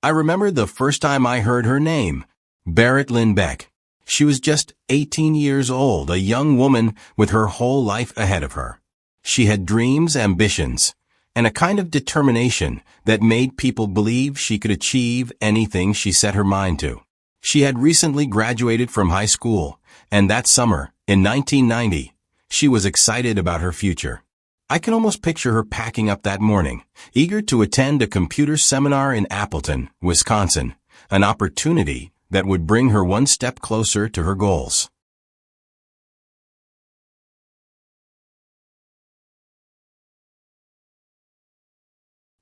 I remember the first time I heard her name, Berit Beck. She was just 18 years old, a young woman with her whole life ahead of her. She had dreams, ambitions, and a kind of determination that made people believe she could achieve anything she set her mind to. She had recently graduated from high school, and that summer, in 1990, she was excited about her future. I can almost picture her packing up that morning, eager to attend a computer seminar in Appleton, Wisconsin, an opportunity that would bring her one step closer to her goals.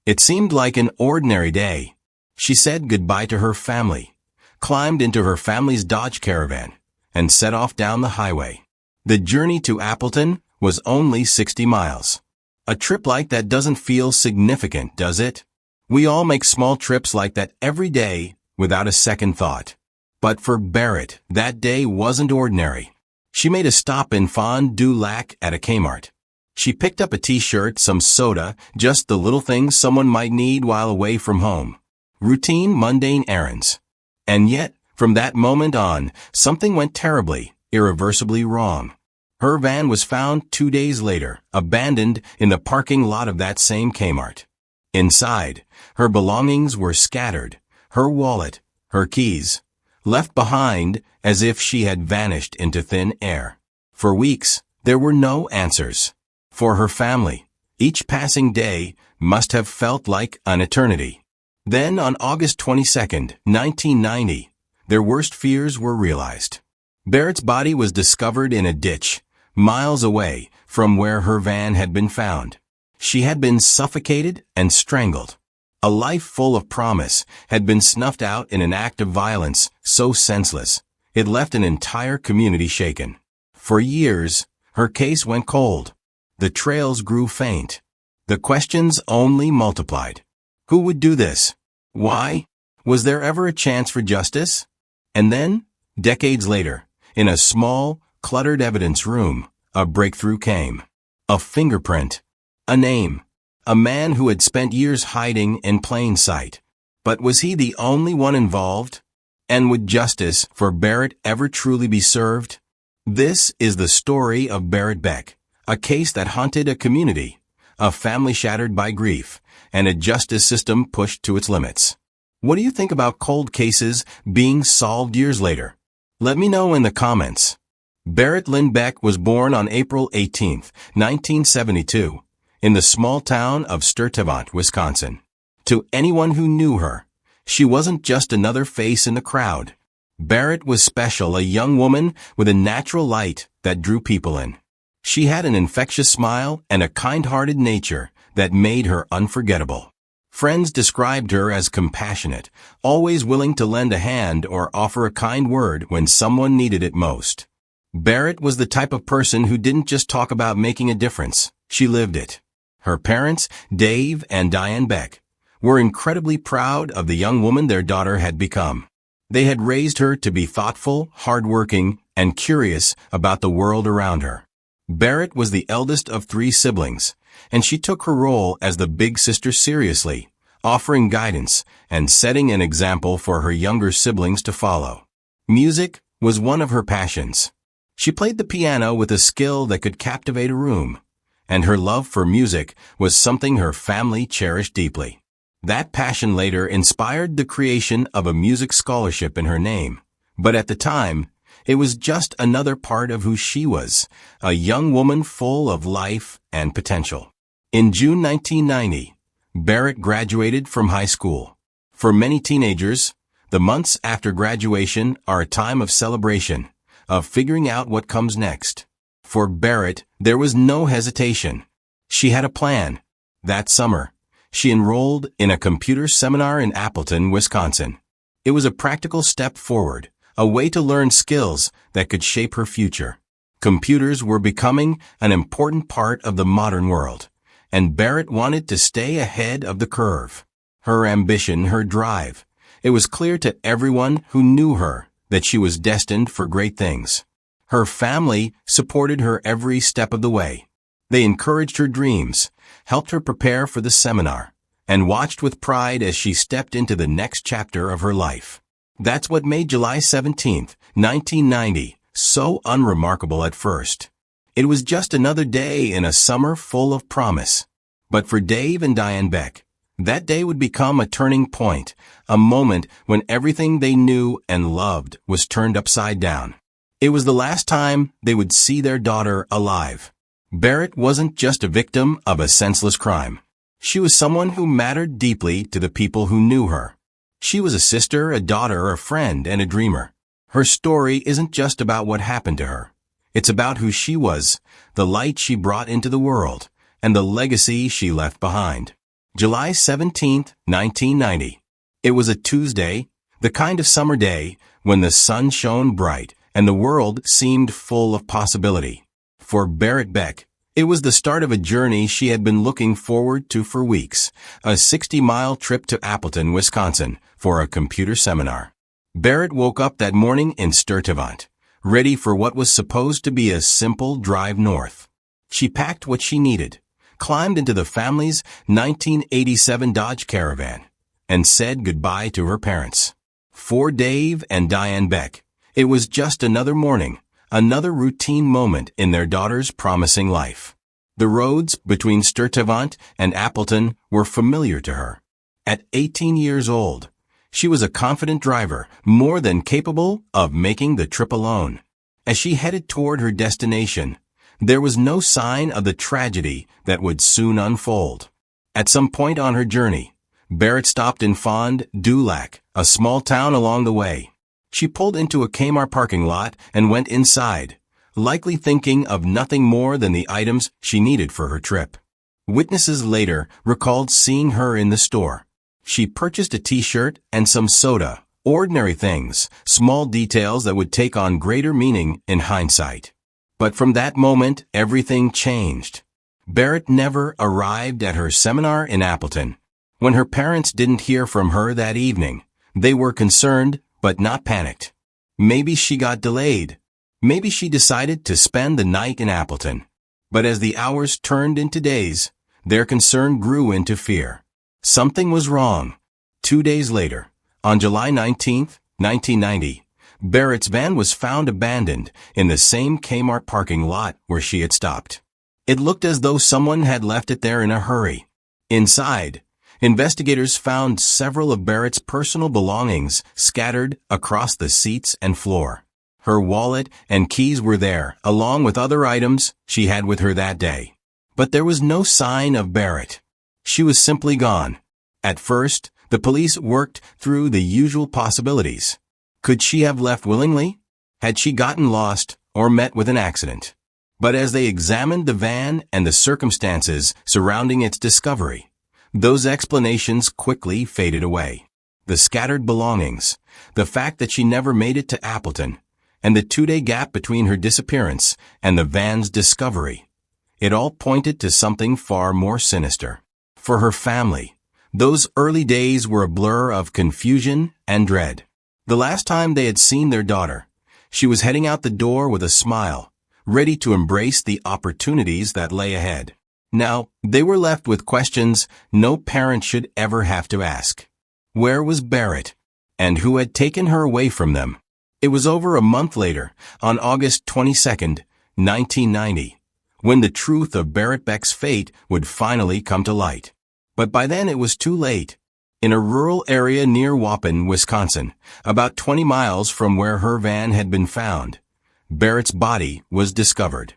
It seemed like an ordinary day. She said goodbye to her family, climbed into her family's Dodge Caravan, and set off down the highway. The journey to Appleton was only 60 miles. A trip like that doesn't feel significant, does it? We all make small trips like that every day without a second thought. But for Berit, that day wasn't ordinary. She made a stop in Fond du Lac at a Kmart. She picked up a t-shirt, some soda, just the little things someone might need while away from home. Routine, mundane errands. And yet, from that moment on, something went terribly, irreversibly wrong. Her van was found 2 days later, abandoned in the parking lot of that same Kmart. Inside, her belongings were scattered, her wallet, her keys, left behind as if she had vanished into thin air. For weeks, there were no answers. For her family, each passing day must have felt like an eternity. Then, on August 22, 1990, their worst fears were realized. Berit's body was discovered in a ditch, miles away from where her van had been found. She had been suffocated and strangled. A life full of promise had been snuffed out in an act of violence so senseless, it left an entire community shaken. For years, her case went cold. The trails grew faint. The questions only multiplied. Who would do this? Why? Was there ever a chance for justice? And then, decades later, in a small, cluttered evidence room, a breakthrough came. A fingerprint. A name. A man who had spent years hiding in plain sight. But was he the only one involved? And would justice for Berit ever truly be served? This is the story of Berit Beck, a case that haunted a community, a family shattered by grief, and a justice system pushed to its limits. What do you think about cold cases being solved years later? Let me know in the comments. Berit Beck was born on April 18, 1972, in the small town of Sturtevant, Wisconsin. To anyone who knew her, she wasn't just another face in the crowd. Berit was special, a young woman with a natural light that drew people in. She had an infectious smile and a kind-hearted nature that made her unforgettable. Friends described her as compassionate, always willing to lend a hand or offer a kind word when someone needed it most. Berit was the type of person who didn't just talk about making a difference, she lived it. Her parents, Dave and Diane Beck, were incredibly proud of the young woman their daughter had become. They had raised her to be thoughtful, hardworking, and curious about the world around her. Berit was the eldest of 3 siblings, and she took her role as the big sister seriously, offering guidance and setting an example for her younger siblings to follow. Music was one of her passions. She played the piano with a skill that could captivate a room, and her love for music was something her family cherished deeply. That passion later inspired the creation of a music scholarship in her name, but at the time, it was just another part of who she was, a young woman full of life and potential. In June 1990, Berit graduated from high school. For many teenagers, the months after graduation are a time of celebration, of figuring out what comes next. For Berit, there was no hesitation. She had a plan. That summer, she enrolled in a computer seminar in Appleton, Wisconsin. It was a practical step forward, a way to learn skills that could shape her future. Computers were becoming an important part of the modern world, and Berit wanted to stay ahead of the curve. Her ambition, her drive. It was clear to everyone who knew her that she was destined for great things. Her family supported her every step of the way. They encouraged her dreams, helped her prepare for the seminar, and watched with pride as she stepped into the next chapter of her life. That's what made July 17, 1990, so unremarkable at first. It was just another day in a summer full of promise. But for Dave and Diane Beck, that day would become a turning point, a moment when everything they knew and loved was turned upside down. It was the last time they would see their daughter alive. Berit wasn't just a victim of a senseless crime. She was someone who mattered deeply to the people who knew her. She was a sister, a daughter, a friend, and a dreamer. Her story isn't just about what happened to her. It's about who she was, the light she brought into the world, and the legacy she left behind. July 17, 1990. It was a Tuesday, the kind of summer day when the sun shone bright and the world seemed full of possibility. For Berit Beck, it was the start of a journey she had been looking forward to for weeks, a 60-mile trip to Appleton, Wisconsin, for a computer seminar. Berit woke up that morning in Sturtevant, ready for what was supposed to be a simple drive north. She packed what she needed, climbed into the family's 1987 Dodge Caravan, and said goodbye to her parents. For Dave and Diane Beck, it was just another morning, another routine moment in their daughter's promising life. The roads between Sturtevant and Appleton were familiar to her. At 18 years old, she was a confident driver, more than capable of making the trip alone. As she headed toward her destination, there was no sign of the tragedy that would soon unfold. At some point on her journey, Berit stopped in Fond du Lac, a small town along the way. She pulled into a Kmart parking lot and went inside, likely thinking of nothing more than the items she needed for her trip. Witnesses later recalled seeing her in the store. She purchased a t-shirt and some soda, ordinary things, small details that would take on greater meaning in hindsight. But from that moment, everything changed. Berit never arrived at her seminar in Appleton. When her parents didn't hear from her that evening, they were concerned but not panicked. Maybe she got delayed. Maybe she decided to spend the night in Appleton. But as the hours turned into days, their concern grew into fear. Something was wrong. 2 days later, on July 19, 1990, Berit's van was found abandoned in the same Kmart parking lot where she had stopped. It looked as though someone had left it there in a hurry. Inside, investigators found several of Berit's personal belongings scattered across the seats and floor. Her wallet and keys were there, along with other items she had with her that day. But there was no sign of Berit. She was simply gone. At first, the police worked through the usual possibilities. Could she have left willingly? Had she gotten lost or met with an accident? But as they examined the van and the circumstances surrounding its discovery, those explanations quickly faded away. The scattered belongings, the fact that she never made it to Appleton, and the 2-day gap between her disappearance and the van's discovery, it all pointed to something far more sinister. For her family, those early days were a blur of confusion and dread. The last time they had seen their daughter, she was heading out the door with a smile, ready to embrace the opportunities that lay ahead. Now, they were left with questions no parent should ever have to ask. Where was Berit? And who had taken her away from them? It was over a month later, on August 22, 1990, when the truth of Berit Beck's fate would finally come to light. But by then it was too late. In a rural area near Waupun, Wisconsin, about 20 miles from where her van had been found, Berit's body was discovered.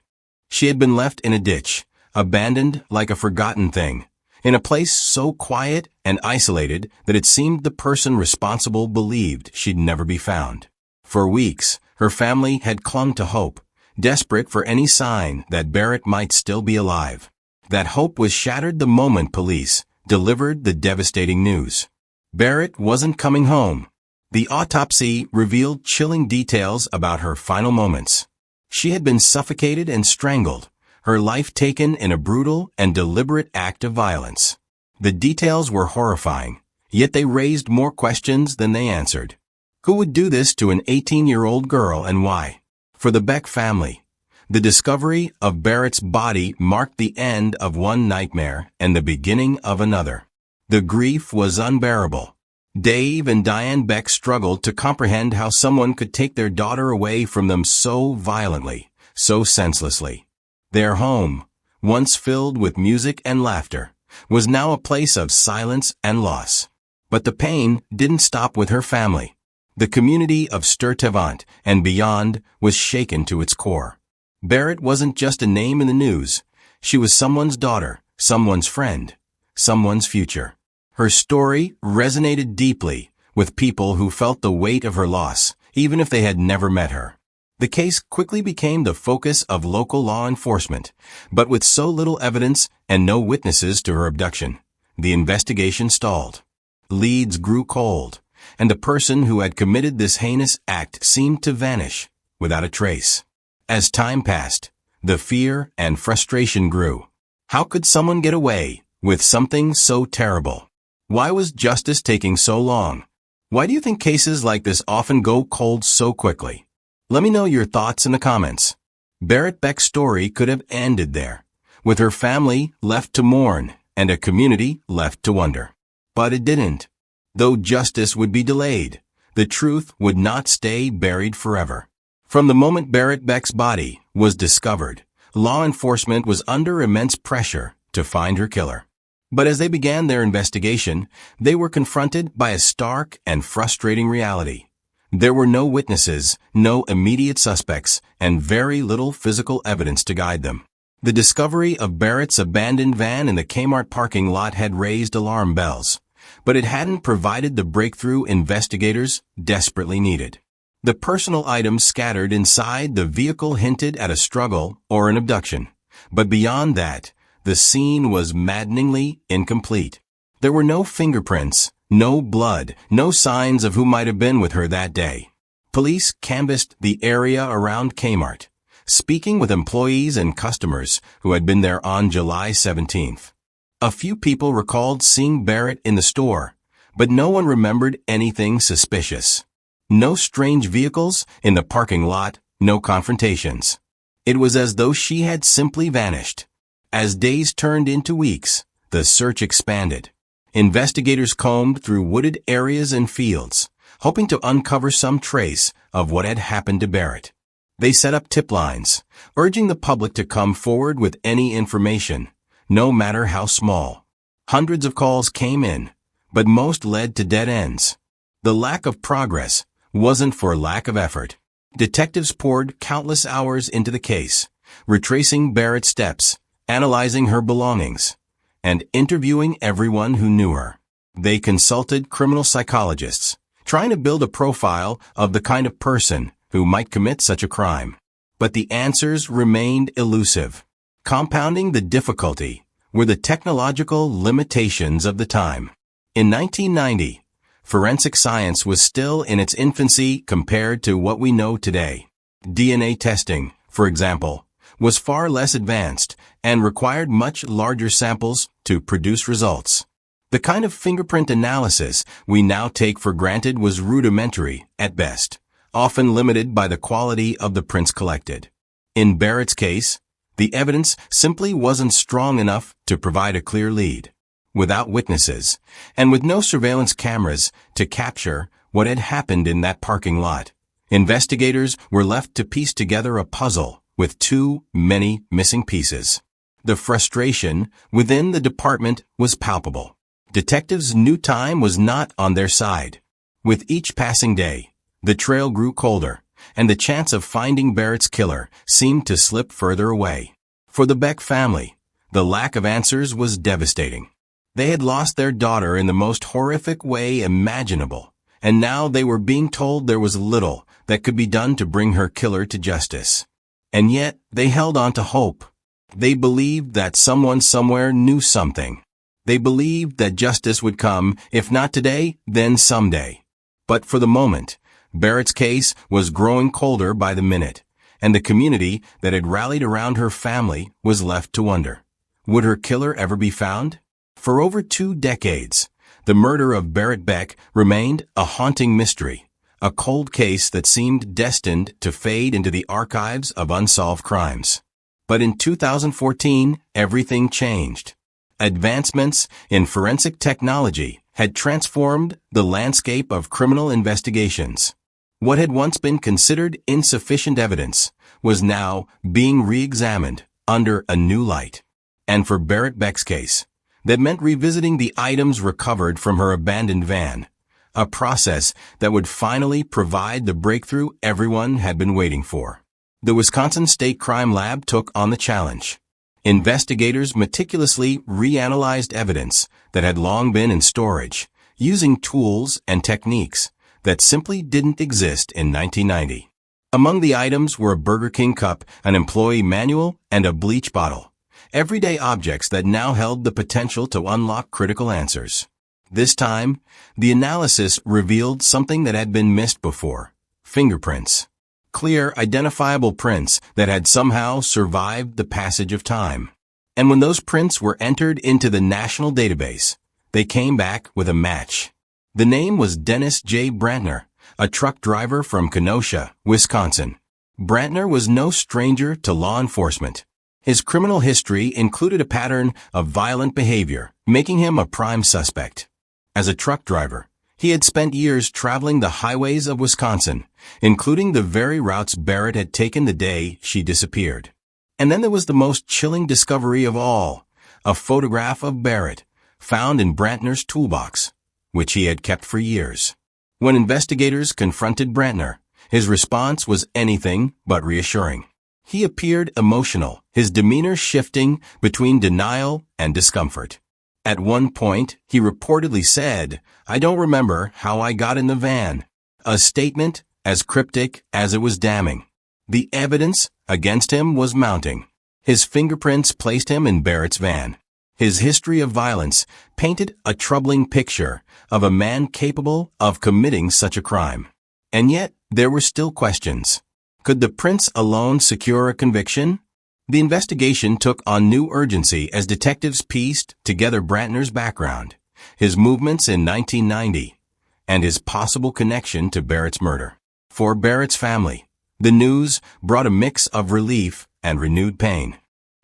She had been left in a ditch, abandoned like a forgotten thing, in a place so quiet and isolated that it seemed the person responsible believed she'd never be found. For weeks, her family had clung to hope, desperate for any sign that Berit might still be alive. That hope was shattered the moment police delivered the devastating news. Berit wasn't coming home. The autopsy revealed chilling details about her final moments. She had been suffocated and strangled, her life taken in a brutal and deliberate act of violence. The details were horrifying, yet they raised more questions than they answered. Who would do this to an 18-year-old girl and why? For the Beck family, the discovery of Berit's body marked the end of one nightmare and the beginning of another. The grief was unbearable. Dave and Diane Beck struggled to comprehend how someone could take their daughter away from them so violently, so senselessly. Their home, once filled with music and laughter, was now a place of silence and loss. But the pain didn't stop with her family. The community of Sturtevant and beyond was shaken to its core. Berit wasn't just a name in the news. She was someone's daughter, someone's friend, someone's future. Her story resonated deeply with people who felt the weight of her loss, even if they had never met her. The case quickly became the focus of local law enforcement, but with so little evidence and no witnesses to her abduction, the investigation stalled. Leads grew cold, and the person who had committed this heinous act seemed to vanish without a trace. As time passed, the fear and frustration grew. How could someone get away with something so terrible? Why was justice taking so long? Why do you think cases like this often go cold so quickly? Let me know your thoughts in the comments. Berit Beck's story could have ended there, with her family left to mourn and a community left to wonder. But it didn't. Though justice would be delayed, the truth would not stay buried forever. From the moment Berit Beck's body was discovered, law enforcement was under immense pressure to find her killer. But as they began their investigation, they were confronted by a stark and frustrating reality. There were no witnesses, no immediate suspects, and very little physical evidence to guide them. The discovery of Berit's abandoned van in the Kmart parking lot had raised alarm bells, but it hadn't provided the breakthrough investigators desperately needed. The personal items scattered inside the vehicle hinted at a struggle or an abduction, but beyond that, the scene was maddeningly incomplete. There were no fingerprints, no blood, no signs of who might have been with her that day. Police canvassed the area around Kmart, speaking with employees and customers who had been there on July 17th. A few people recalled seeing Berit in the store, but no one remembered anything suspicious. No strange vehicles in the parking lot, no confrontations. It was as though she had simply vanished. As days turned into weeks, the search expanded. Investigators combed through wooded areas and fields, hoping to uncover some trace of what had happened to Berit. They set up tip lines, urging the public to come forward with any information, no matter how small. Hundreds of calls came in, but most led to dead ends. The lack of progress wasn't for lack of effort. Detectives poured countless hours into the case, retracing Berit's steps, analyzing her belongings, and interviewing everyone who knew her. They consulted criminal psychologists, trying to build a profile of the kind of person who might commit such a crime. But the answers remained elusive. Compounding the difficulty were the technological limitations of the time. In 1990, forensic science was still in its infancy compared to what we know today. DNA testing, for example, was far less advanced and required much larger samples to produce results. The kind of fingerprint analysis we now take for granted was rudimentary at best, often limited by the quality of the prints collected. In Berit's case, the evidence simply wasn't strong enough to provide a clear lead. Without witnesses, and with no surveillance cameras to capture what had happened in that parking lot, investigators were left to piece together a puzzle with too many missing pieces. The frustration within the department was palpable. Detectives knew time was not on their side. With each passing day, the trail grew colder, and the chance of finding Berit's killer seemed to slip further away. For the Beck family, the lack of answers was devastating. They had lost their daughter in the most horrific way imaginable, and now they were being told there was little that could be done to bring her killer to justice. And yet, they held on to hope. They believed that someone somewhere knew something. They believed that justice would come, if not today, then someday. But for the moment, Berit's case was growing colder by the minute, and the community that had rallied around her family was left to wonder. Would her killer ever be found? For over 2 decades, the murder of Berit Beck remained a haunting mystery. A cold case that seemed destined to fade into the archives of unsolved crimes. But in 2014, everything changed. Advancements in forensic technology had transformed the landscape of criminal investigations. What had once been considered insufficient evidence was now being re-examined under a new light. And for Berit Beck's case, that meant revisiting the items recovered from her abandoned van, a process that would finally provide the breakthrough everyone had been waiting for. The Wisconsin State Crime Lab took on the challenge. Investigators meticulously reanalyzed evidence that had long been in storage, using tools and techniques that simply didn't exist in 1990. Among the items were a Burger King cup, an employee manual, and a bleach bottle, everyday objects that now held the potential to unlock critical answers. This time, the analysis revealed something that had been missed before: fingerprints. Clear, identifiable prints that had somehow survived the passage of time. And when those prints were entered into the national database, they came back with a match. The name was Dennis J. Brantner, a truck driver from Kenosha, Wisconsin. Brantner was no stranger to law enforcement. His criminal history included a pattern of violent behavior, making him a prime suspect. As a truck driver, he had spent years traveling the highways of Wisconsin, including the very routes Berit had taken the day she disappeared. And then there was the most chilling discovery of all, a photograph of Berit, found in Brantner's toolbox, which he had kept for years. When investigators confronted Brantner, his response was anything but reassuring. He appeared emotional, his demeanor shifting between denial and discomfort. At one point, he reportedly said, "I don't remember how I got in the van," a statement as cryptic as it was damning. The evidence against him was mounting. His fingerprints placed him in Berit's van. His history of violence painted a troubling picture of a man capable of committing such a crime. And yet, there were still questions. Could the prints alone secure a conviction? The investigation took on new urgency as detectives pieced together Brantner's background, his movements in 1990, and his possible connection to Berit's murder. For Berit's family, the news brought a mix of relief and renewed pain.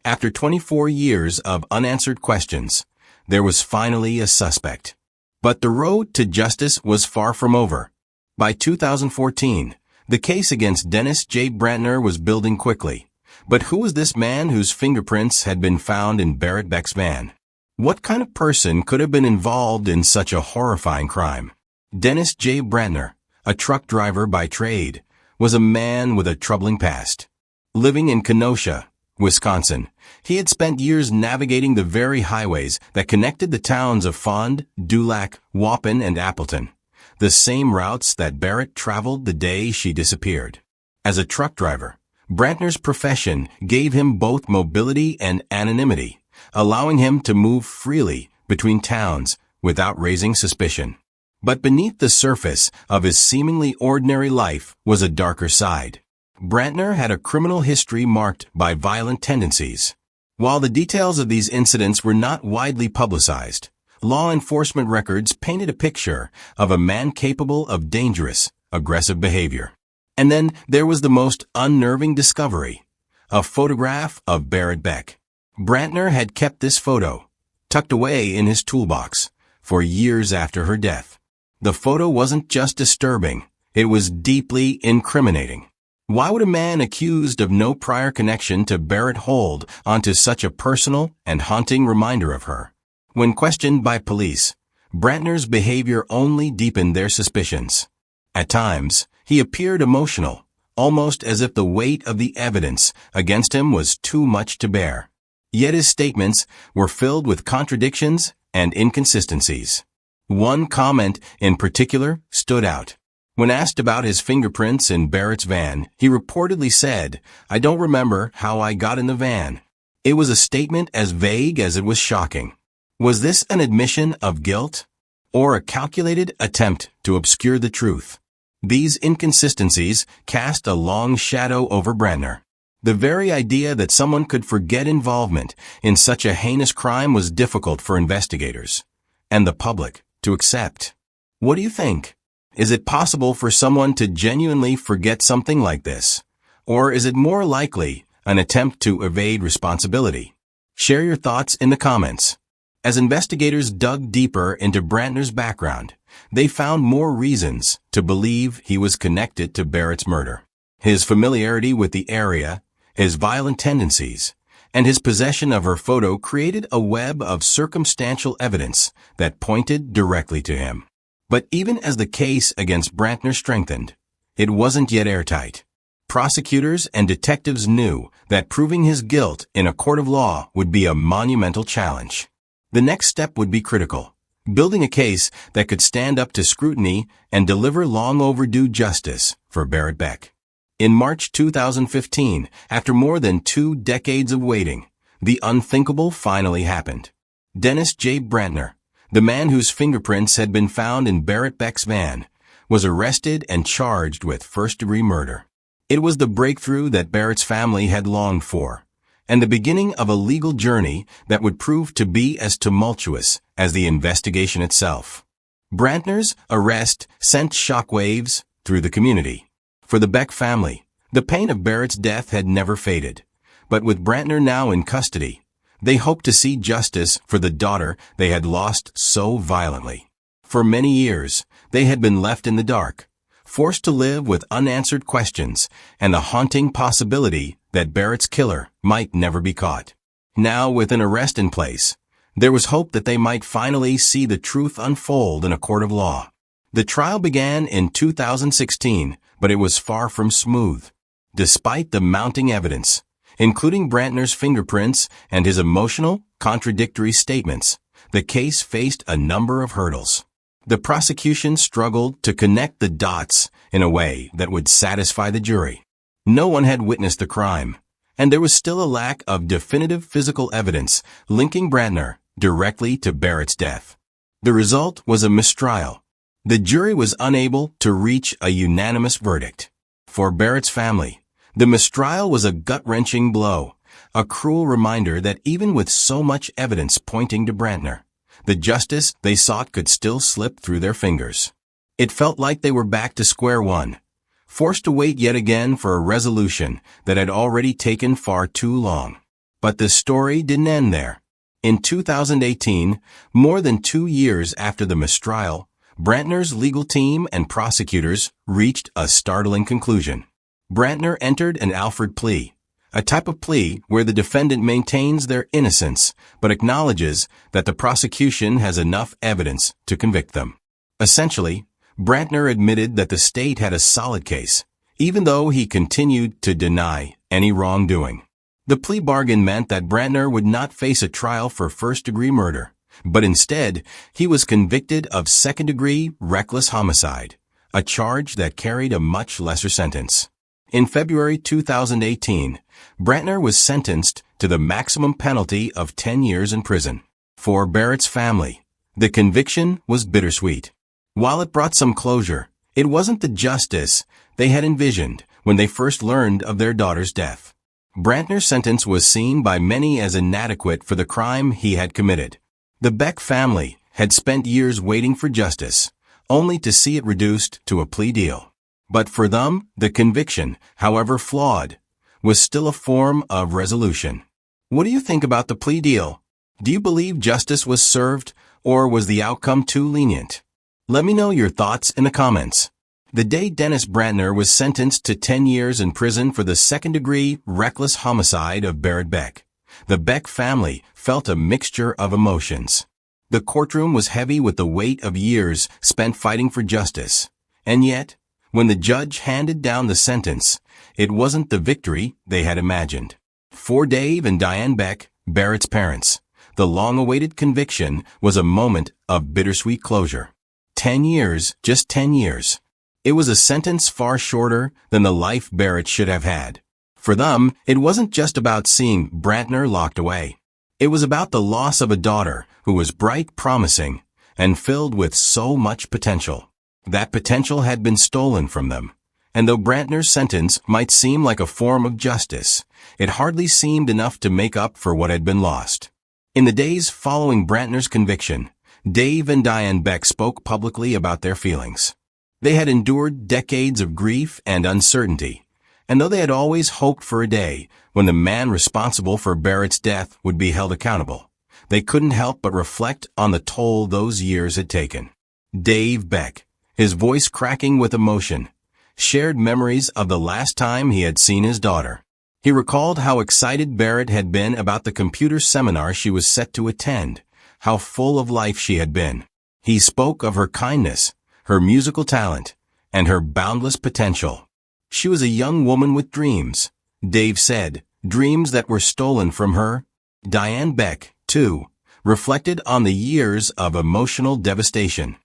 After 24 years of unanswered questions, there was finally a suspect. But the road to justice was far from over. By 2014, the case against Dennis J. Brantner was building quickly. But who was this man whose fingerprints had been found in Berit Beck's van? What kind of person could have been involved in such a horrifying crime? Dennis J. Brantner, a truck driver by trade, was a man with a troubling past. Living in Kenosha, Wisconsin, he had spent years navigating the very highways that connected the towns of Fond, Dulac, Waupun, and Appleton, the same routes that Berit traveled the day she disappeared. As a truck driver, Brantner's profession gave him both mobility and anonymity, allowing him to move freely between towns without raising suspicion. But beneath the surface of his seemingly ordinary life was a darker side. Brantner had a criminal history marked by violent tendencies. While the details of these incidents were not widely publicized, law enforcement records painted a picture of a man capable of dangerous, aggressive behavior. And then there was the most unnerving discovery, a photograph of Berit Beck. Brantner had kept this photo, tucked away in his toolbox, for years after her death. The photo wasn't just disturbing, it was deeply incriminating. Why would a man accused of no prior connection to Berit hold onto such a personal and haunting reminder of her? When questioned by police, Brantner's behavior only deepened their suspicions. At times, he appeared emotional, almost as if the weight of the evidence against him was too much to bear. Yet his statements were filled with contradictions and inconsistencies. One comment in particular stood out. When asked about his fingerprints in Berit's van, he reportedly said, "I don't remember how I got in the van." It was a statement as vague as it was shocking. Was this an admission of guilt, or a calculated attempt to obscure the truth? These inconsistencies cast a long shadow over Brantner. The very idea that someone could forget involvement in such a heinous crime was difficult for investigators and the public to accept. What do you think? Is it possible for someone to genuinely forget something like this? Or is it more likely an attempt to evade responsibility? Share your thoughts in the comments. As investigators dug deeper into Brantner's background, they found more reasons to believe he was connected to Berit's murder. His familiarity with the area, his violent tendencies, and his possession of her photo created a web of circumstantial evidence that pointed directly to him. But even as the case against Brantner strengthened, it wasn't yet airtight. Prosecutors and detectives knew that proving his guilt in a court of law would be a monumental challenge. The next step would be critical, building a case that could stand up to scrutiny and deliver long overdue justice for Berit Beck. In March 2015, after more than 2 decades of waiting, the unthinkable finally happened. Dennis J. Brantner, the man whose fingerprints had been found in Berit Beck's van, was arrested and charged with first-degree murder. It was the breakthrough that Berit's family had longed for, and the beginning of a legal journey that would prove to be as tumultuous as the investigation itself. Brantner's arrest sent shockwaves through the community. For the Beck family, the pain of Berit's death had never faded. But with Brantner now in custody, they hoped to see justice for the daughter they had lost so violently. For many years, they had been left in the dark, forced to live with unanswered questions and the haunting possibility that Berit's killer might never be caught. Now, with an arrest in place, there was hope that they might finally see the truth unfold in a court of law. The trial began in 2016, but it was far from smooth. Despite the mounting evidence, including Brantner's fingerprints and his emotional, contradictory statements, the case faced a number of hurdles. The prosecution struggled to connect the dots in a way that would satisfy the jury. No one had witnessed the crime, and there was still a lack of definitive physical evidence linking Brantner directly to Berit's death. The result was a mistrial. The jury was unable to reach a unanimous verdict. For Berit's family, the mistrial was a gut-wrenching blow, a cruel reminder that even with so much evidence pointing to Brantner, the justice they sought could still slip through their fingers. It felt like they were back to square one, forced to wait yet again for a resolution that had already taken far too long. But the story didn't end there. In 2018, more than 2 years after the mistrial, Brantner's legal team and prosecutors reached a startling conclusion. Brantner entered an Alford plea, a type of plea where the defendant maintains their innocence but acknowledges that the prosecution has enough evidence to convict them. Essentially, Brantner admitted that the state had a solid case, even though he continued to deny any wrongdoing. The plea bargain meant that Brantner would not face a trial for first-degree murder, but instead, he was convicted of second-degree reckless homicide, a charge that carried a much lesser sentence. In February 2018, Brantner was sentenced to the maximum penalty of 10 years in prison. For Berit's family, the conviction was bittersweet. While it brought some closure, it wasn't the justice they had envisioned when they first learned of their daughter's death. Brantner's sentence was seen by many as inadequate for the crime he had committed. The Beck family had spent years waiting for justice, only to see it reduced to a plea deal. But for them, the conviction, however flawed, was still a form of resolution. What do you think about the plea deal? Do you believe justice was served, or was the outcome too lenient? Let me know your thoughts in the comments. The day Dennis Brantner was sentenced to 10 years in prison for the second-degree reckless homicide of Berit Beck, the Beck family felt a mixture of emotions. The courtroom was heavy with the weight of years spent fighting for justice, and yet, when the judge handed down the sentence, it wasn't the victory they had imagined. For Dave and Diane Beck, Berit's parents, the long-awaited conviction was a moment of bittersweet closure. 10 years, just 10 years. It was a sentence far shorter than the life Berit should have had. For them, it wasn't just about seeing Brantner locked away. It was about the loss of a daughter who was bright, promising, and filled with so much potential. That potential had been stolen from them, and though Brantner's sentence might seem like a form of justice, it hardly seemed enough to make up for what had been lost. In the days following Brantner's conviction, Dave and Diane Beck spoke publicly about their feelings. They had endured decades of grief and uncertainty, and though they had always hoped for a day when the man responsible for Berit's death would be held accountable, they couldn't help but reflect on the toll those years had taken. Dave Beck, his voice cracking with emotion, shared memories of the last time he had seen his daughter. He recalled how excited Berit had been about the computer seminar she was set to attend, how full of life she had been. He spoke of her kindness, her musical talent, and her boundless potential. She was a young woman with dreams, Dave said, dreams that were stolen from her. Diane Beck, too, reflected on the years of emotional devastation.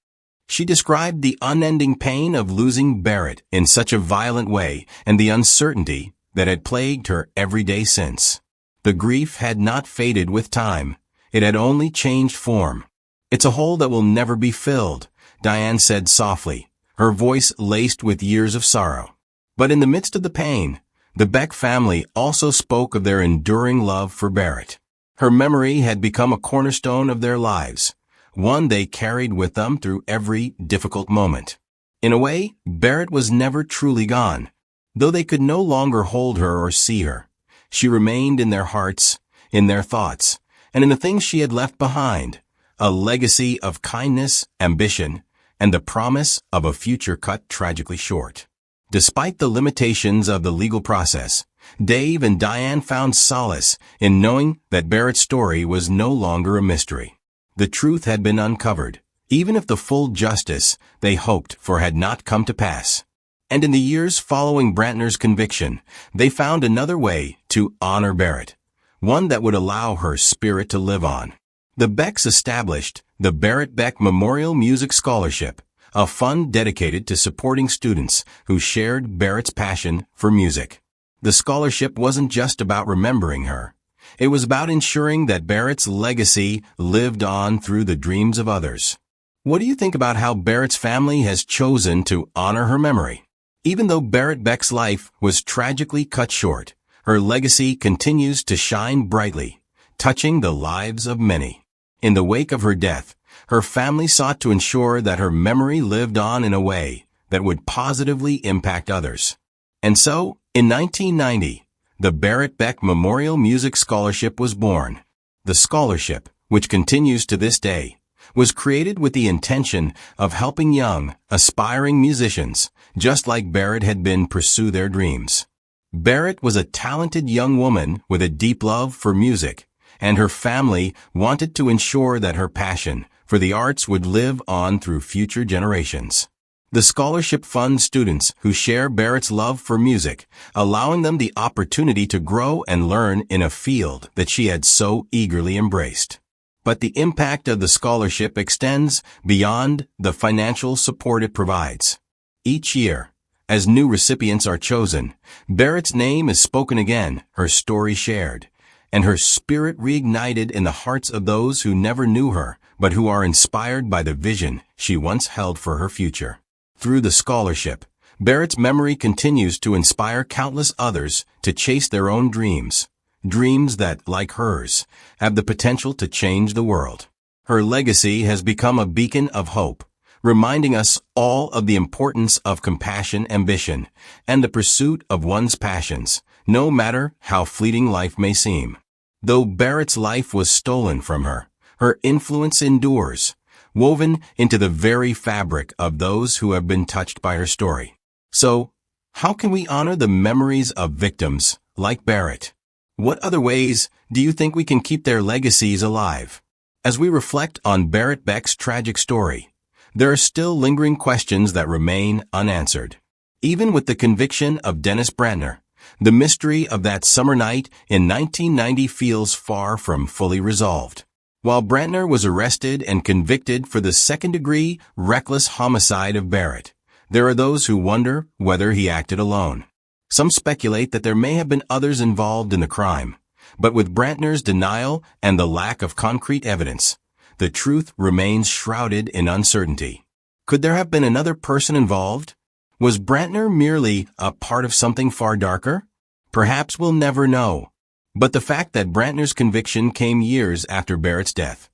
She described the unending pain of losing Berit in such a violent way and the uncertainty that had plagued her every day since. The grief had not faded with time. It had only changed form. "It's a hole that will never be filled," Diane said softly, her voice laced with years of sorrow. But in the midst of the pain, the Beck family also spoke of their enduring love for Berit. Her memory had become a cornerstone of their lives, one they carried with them through every difficult moment. In a way, Berit was never truly gone. Though they could no longer hold her or see her, she remained in their hearts, in their thoughts, and in the things she had left behind, a legacy of kindness, ambition, and the promise of a future cut tragically short. Despite the limitations of the legal process, Dave and Diane found solace in knowing that Berit's story was no longer a mystery. The truth had been uncovered, even if the full justice they hoped for had not come to pass. And in the years following Brantner's conviction, they found another way to honor Berit, one that would allow her spirit to live on. The Becks established the Berit Beck Memorial Music Scholarship, a fund dedicated to supporting students who shared Berit's passion for music. The scholarship wasn't just about remembering her. It was about ensuring that Berit's legacy lived on through the dreams of others. What do you think about how Berit's family has chosen to honor her memory? Even though Berit Beck's life was tragically cut short, her legacy continues to shine brightly, touching the lives of many. In the wake of her death, her family sought to ensure that her memory lived on in a way that would positively impact others. And so, in 1990, the Berit Beck Memorial Music Scholarship was born. The scholarship, which continues to this day, was created with the intention of helping young, aspiring musicians, just like Berit had been, pursue their dreams. Berit was a talented young woman with a deep love for music, and her family wanted to ensure that her passion for the arts would live on through future generations. The scholarship funds students who share Berit's love for music, allowing them the opportunity to grow and learn in a field that she had so eagerly embraced. But the impact of the scholarship extends beyond the financial support it provides. Each year, as new recipients are chosen, Berit's name is spoken again, her story shared, and her spirit reignited in the hearts of those who never knew her, but who are inspired by the vision she once held for her future. Through the scholarship, Berit's memory continues to inspire countless others to chase their own dreams, dreams that, like hers, have the potential to change the world. Her legacy has become a beacon of hope, reminding us all of the importance of compassion, ambition, and the pursuit of one's passions, no matter how fleeting life may seem. Though Berit's life was stolen from her, her influence endures, woven into the very fabric of those who have been touched by her story. So, how can we honor the memories of victims like Berit? What other ways do you think we can keep their legacies alive? As we reflect on Berit Beck's tragic story, there are still lingering questions that remain unanswered. Even with the conviction of Dennis Brantner, the mystery of that summer night in 1990 feels far from fully resolved. While Brantner was arrested and convicted for the second-degree reckless homicide of Berit, there are those who wonder whether he acted alone. Some speculate that there may have been others involved in the crime, but with Brantner's denial and the lack of concrete evidence, the truth remains shrouded in uncertainty. Could there have been another person involved? Was Brantner merely a part of something far darker? Perhaps we'll never know. But the fact that Brantner's conviction came years after Berit's death,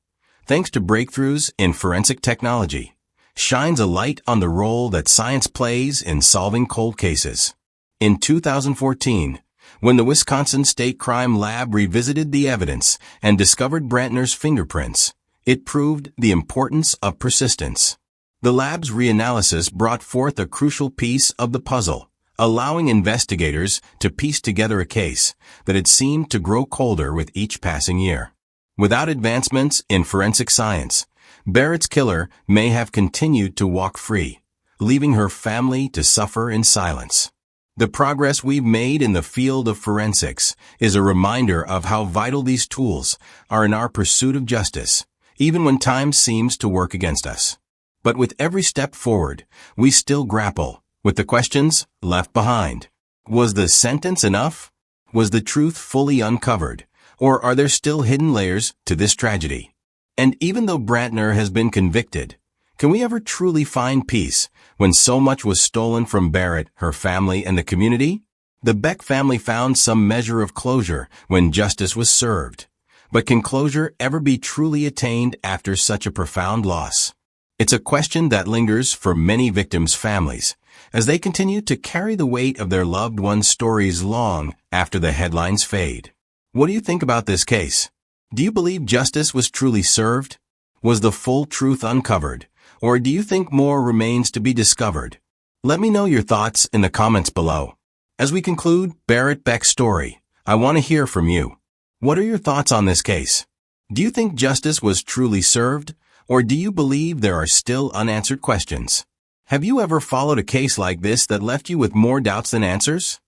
thanks to breakthroughs in forensic technology, shines a light on the role that science plays in solving cold cases. In 2014, When the Wisconsin State Crime Lab revisited the evidence and discovered Brantner's fingerprints, it proved the importance of persistence. The lab's reanalysis brought forth a crucial piece of the puzzle, allowing investigators to piece together a case that had seemed to grow colder with each passing year. Without advancements in forensic science, Berit's killer may have continued to walk free, leaving her family to suffer in silence. The progress we've made in the field of forensics is a reminder of how vital these tools are in our pursuit of justice, even when time seems to work against us. But with every step forward, we still grapple with the questions left behind. Was the sentence enough? Was the truth fully uncovered? Or are there still hidden layers to this tragedy? And even though Brantner has been convicted, can we ever truly find peace when so much was stolen from Berit, her family, and the community? The Beck family found some measure of closure when justice was served. But can closure ever be truly attained after such a profound loss? It's a question that lingers for many victims' families as they continue to carry the weight of their loved ones' stories long after the headlines fade. What do you think about this case? Do you believe justice was truly served? Was the full truth uncovered? Or do you think more remains to be discovered? Let me know your thoughts in the comments below. As we conclude Berit Beck's story, I want to hear from you. What are your thoughts on this case? Do you think justice was truly served? Or do you believe there are still unanswered questions? Have you ever followed a case like this that left you with more doubts than answers?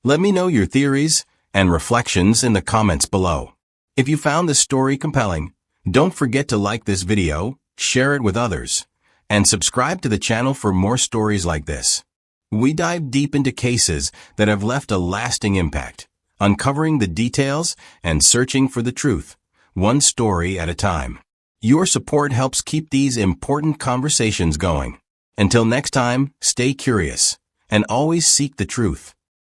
Let me know your theories and reflections in the comments below. If you found this story compelling, don't forget to like this video, share it with others, and subscribe to the channel for more stories like this. We dive deep into cases that have left a lasting impact, uncovering the details and searching for the truth, one story at a time. Your support helps keep these important conversations going. Until next time, stay curious and always seek the truth.